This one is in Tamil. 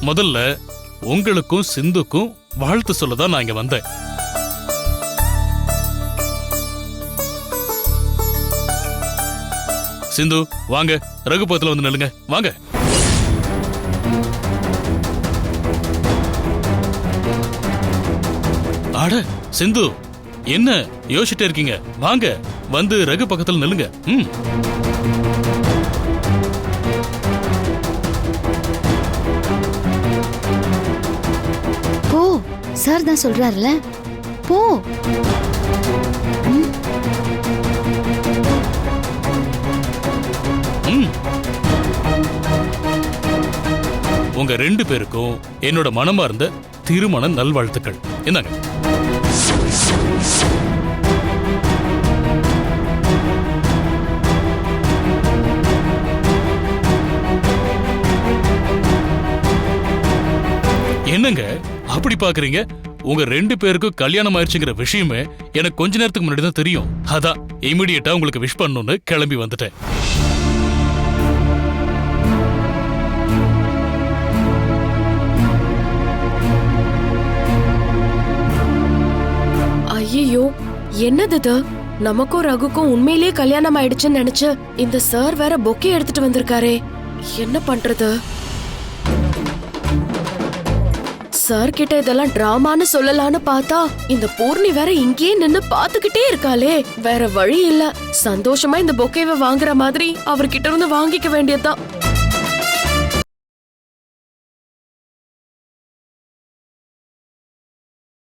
முதல்ல உங்களுக்கும் சிந்துக்கும் வாழ்த்து சொல்லதான் நான் இங்க வந்தேன். சிந்து வாங்க, ரகுபத்துல வந்து நில்லுங்க, வாங்க. அட சிந்து, என்ன யோசிச்சுட்டே இருக்கீங்க? வாங்க, வந்து ரகு பக்கத்துல நில்லுங்க. போ, சார் தான் சொல்றாருல, போ. உங்க 2 பேருக்கும் என்னோட மனமார்ந்த திருமண நல்வாழ்த்துக்கள். என்னங்க? என்னங்க அப்படி பாக்குறீங்க? உங்க 2 பேருக்கும் கல்யாணம் ஆயிடுச்சுங்கிற விஷயமே எனக்கு கொஞ்ச நேரத்துக்கு முன்னாடி தான் தெரியும். அதான் இமிடியேட்டா உங்களுக்கு விஷ் பண்ணணும்னு கிளம்பி வந்துட்டேன். ஐயோ, என்னது? நமக்கும் ரகுக்கும் உண்மையிலேயே கல்யாணம் ஆயிடுச்சுன்னு நினைச்சு இந்த சார் வேற பொக்கே எடுத்துட்டு வந்திருக்காரே, என்ன பண்றது? சார் கிட்ட இதெல்லாம் டிராமான்னு சொல்லலான்னு பார்த்தா இந்த பூர்ணி வேற இங்கேயே நின்னு பாத்துக்கிட்டே இருக்காளே. வேற வழி இல்ல, சந்தோஷமா இந்த பொக்கேவை வாங்குற மாதிரி அவர்கிட்ட இருந்து வாங்கிக்க வேண்டியதுதான்.